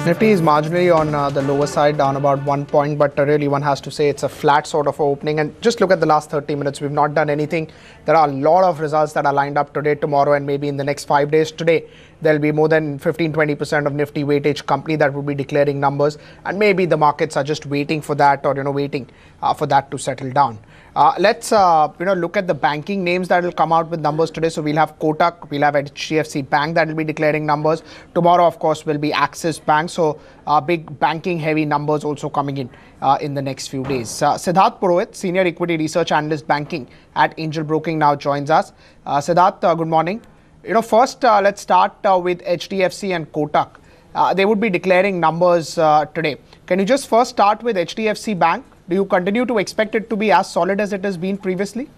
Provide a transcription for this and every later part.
Nifty is marginally on the lower side, down about 1 point, but really one has to say it's a flat sort of opening. And just look at the last 30 minutes. We've not done anything. There are a lot of results that are lined up today, tomorrow, and maybe in the next 5 days. Today, there'll be more than 15-20% of Nifty weightage company that will be declaring numbers. And maybe the markets are just waiting for that, or waiting for that to settle down. Let's look at the banking names that will come out with numbers today. So we'll have Kotak, we'll have HDFC Bank that will be declaring numbers. Tomorrow, of course, will be Axis Bank. So big banking heavy numbers also coming in the next few days. Siddharth Purohit, Senior Equity Research Analyst Banking at Angel Broking, now joins us. Siddharth, good morning. First, let's start with HDFC and Kotak. They would be declaring numbers today. Can you just first start with HDFC Bank? Do you continue to expect it to be as solid as it has been previously?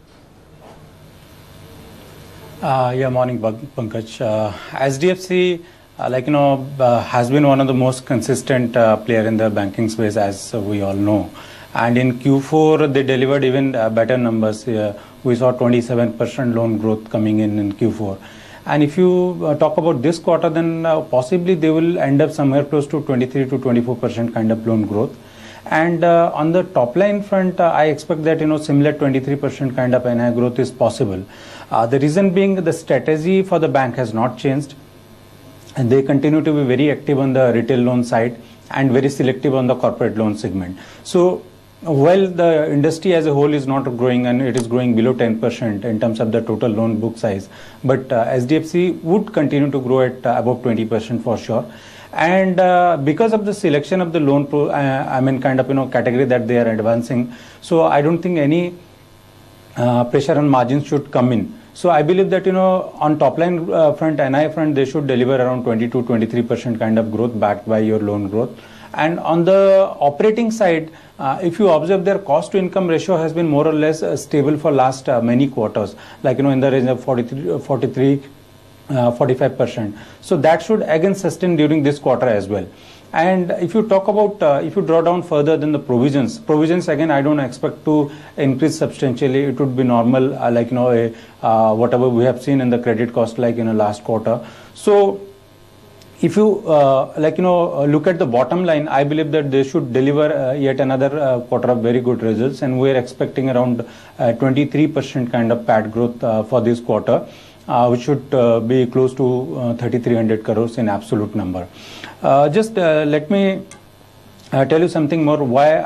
Morning, Pankaj. SDFC, has been one of the most consistent player in the banking space, as we all know. And in Q4, they delivered even better numbers. We saw 27% loan growth coming in Q4. And if you talk about this quarter, then possibly they will end up somewhere close to 23 to 24% kind of loan growth. And on the top line front, I expect that, similar 23% kind of NI growth is possible. The reason being the strategy for the bank has not changed. And they continue to be very active on the retail loan side and very selective on the corporate loan segment. So while the industry as a whole is not growing and it is growing below 10% in terms of the total loan book size, but SDFC would continue to grow at above 20% for sure. And because of the selection of the loan, category that they are advancing, so I don't think any pressure on margins should come in. So I believe that, on top line front, NI front, they should deliver around 20 to 23% kind of growth backed by your loan growth. And on the operating side, if you observe, their cost to income ratio has been more or less stable for last many quarters, in the range of 45%. So that should again sustain during this quarter as well. And if you talk about, if you draw down further than the provisions again, I don't expect to increase substantially. It would be normal, whatever we have seen in the credit cost, last quarter. So if you, look at the bottom line, I believe that they should deliver yet another quarter of very good results. And we're expecting around 23% kind of PAT growth for this quarter. Which should be close to 3,300 crores in absolute number. Let me tell you something more why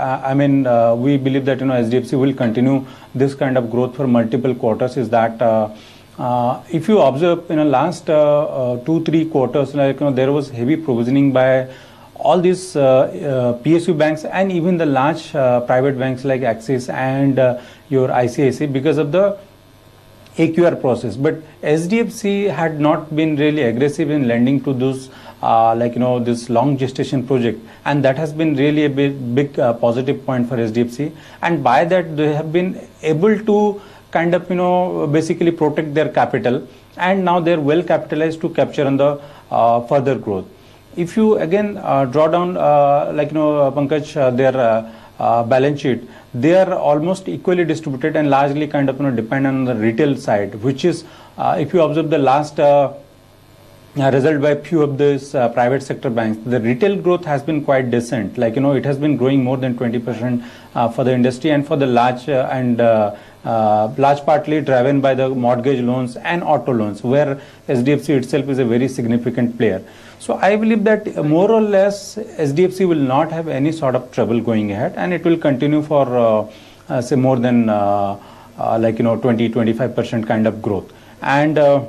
we believe that SDFC will continue this kind of growth for multiple quarters is that if you observe in the last 2-3 quarters, there was heavy provisioning by all these PSU banks and even the large private banks like Axis and your ICICI because of the AQR process. But SDFC had not been really aggressive in lending to those this long gestation project, and that has been really a big positive point for SDFC. And by that they have been able to kind of basically protect their capital, and now they're well capitalized to capture on the further growth. If you again draw down Pankaj, their balance sheet, they are almost equally distributed and largely kind of depend on the retail side, which is if you observe the last result by few of these private sector banks, the retail growth has been quite decent. It has been growing more than 20% for the industry and for the large and large partly driven by the mortgage loans and auto loans, where SDFC itself is a very significant player. So I believe that more or less SDFC will not have any sort of trouble going ahead, and it will continue for say more than 20-25% kind of growth. And right.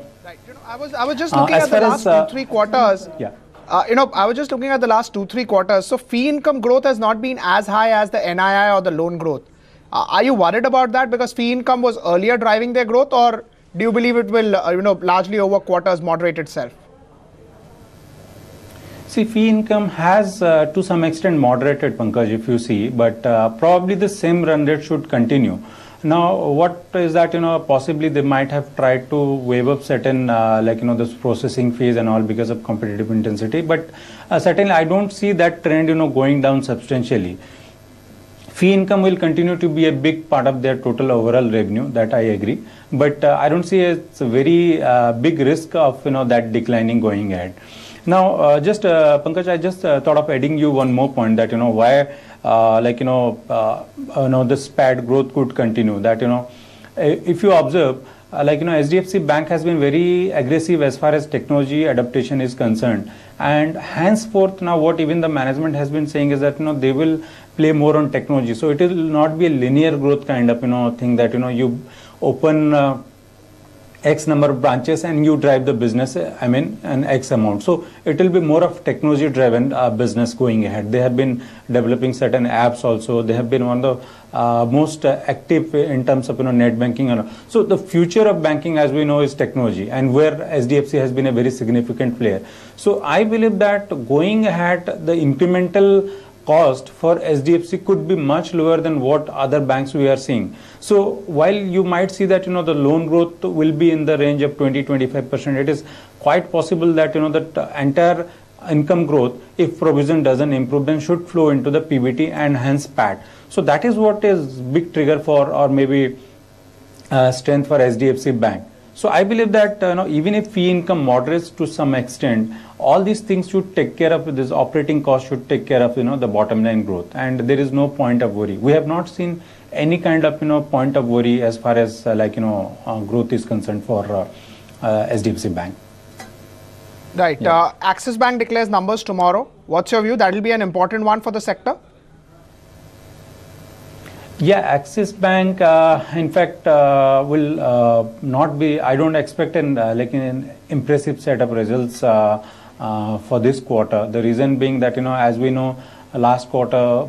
I was just looking at the last 2-3 quarters. Yeah. I was just looking at the last 2-3 quarters. So fee income growth has not been as high as the NII or the loan growth. Are you worried about that because fee income was earlier driving their growth, or do you believe it will largely over quarters moderate itself? See, fee income has to some extent moderated, Pankaj, if you see, but probably the same run rate should continue. Now, what is that, possibly they might have tried to waive up certain, this processing fees and all because of competitive intensity, but certainly I don't see that trend, going down substantially. Fee income will continue to be a big part of their total overall revenue, that I agree, but I don't see it's a very big risk of, that declining going ahead. Now, Pankaj, I just thought of adding you one more point that why this PAT growth could continue. That if you observe, SDFC Bank has been very aggressive as far as technology adaptation is concerned, and henceforth now what even the management has been saying is that they will play more on technology. So it will not be a linear growth kind of thing that you open X number of branches and you drive the business, an X amount. So it will be more of technology driven business going ahead. They have been developing certain apps also. They have been one of the most active in terms of net banking. So the future of banking, as we know, is technology, and where SDFC has been a very significant player. So I believe that going ahead, the incremental cost for SDFC could be much lower than what other banks we are seeing. So while you might see that the loan growth will be in the range of 20-25%, it is quite possible that that entire income growth, if provision doesn't improve, then should flow into the PBT and hence PAT. So that is what is big trigger for, or maybe strength for SDFC Bank. So I believe that even if fee income moderates to some extent, all these things should take care of, this operating cost should take care of the bottom line growth, and there is no point of worry. We have not seen any kind of point of worry as far as growth is concerned for SDFC Bank. Right. Yeah. Axis Bank declares numbers tomorrow. What's your view? That will be an important one for the sector. Yeah, Axis Bank, in fact, will not be. I don't expect an impressive set of results for this quarter. The reason being that as we know, last quarter,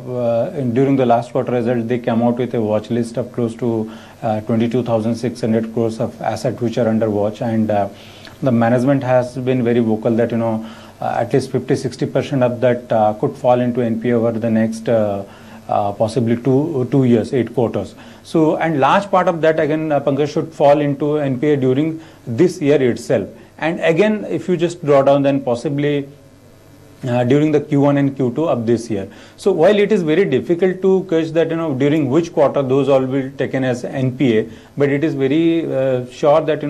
during the last quarter result, they came out with a watch list of close to 22,600 crores of assets which are under watch, and the management has been very vocal that at least 50-60% of that could fall into NPA over the next possibly 2 years, 8 quarters. So, and large part of that again, Pankaj, should fall into NPA during this year itself. And again, if you just draw down, then possibly during the Q1 and Q2 of this year. So while it is very difficult to catch that during which quarter those all will be taken as NPA, but it is very sure that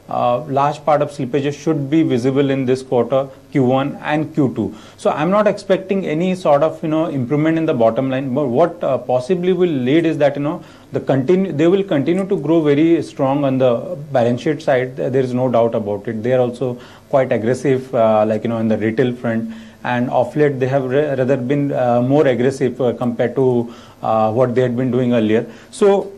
large part of slippages should be visible in this quarter, Q1 and Q2. So I'm not expecting any sort of improvement in the bottom line, but what possibly will lead is that they will continue to grow very strong on the balance sheet side. There is no doubt about it. They are also quite aggressive in the retail front, and of late they have rather been more aggressive compared to what they had been doing earlier. So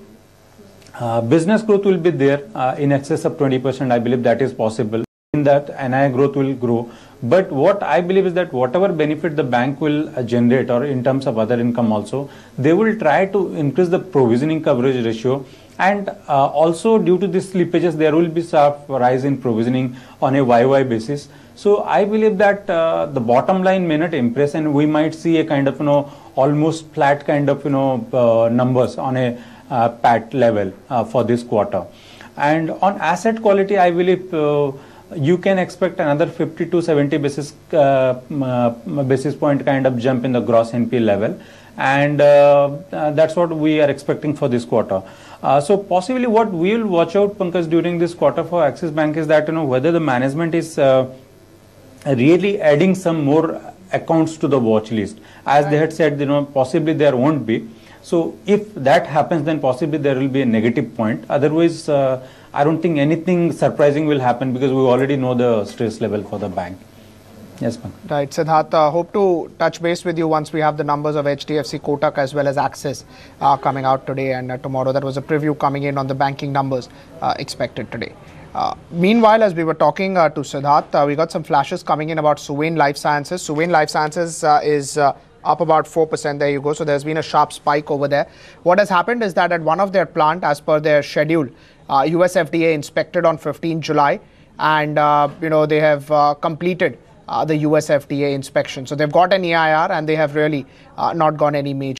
business growth will be there in excess of 20%. I believe that is possible. In that, NII growth will grow. But what I believe is that whatever benefit the bank will generate, or in terms of other income also, they will try to increase the provisioning coverage ratio. And also due to these slippages, there will be sharp rise in provisioning on a YY basis. So I believe that the bottom line may not impress, and we might see a kind of almost flat kind of numbers on a PAT level for this quarter. And on asset quality, I believe you can expect another 50 to 70 basis point kind of jump in the gross NP level, and that's what we are expecting for this quarter. So possibly what we will watch out, Pankaj, during this quarter for Axis Bank is that whether the management is really adding some more accounts to the watch list. As they had said, possibly there won't be. So if that happens, then possibly there will be a negative point. Otherwise, I don't think anything surprising will happen, because we already know the stress level for the bank. Yes, ma'am. Right, Siddharth, hope to touch base with you once we have the numbers of HDFC, Kotak as well as Axis coming out today and tomorrow. That was a preview coming in on the banking numbers expected today. Meanwhile, as we were talking to Siddharth, we got some flashes coming in about Suven Life Sciences. Suven Life Sciences is up about 4%. There you go. So there's been a sharp spike over there. What has happened is that at one of their plant, as per their schedule, US FDA inspected on 15 July, and they have completed the US FDA inspection. So they've got an EIR, and they have really not gone any major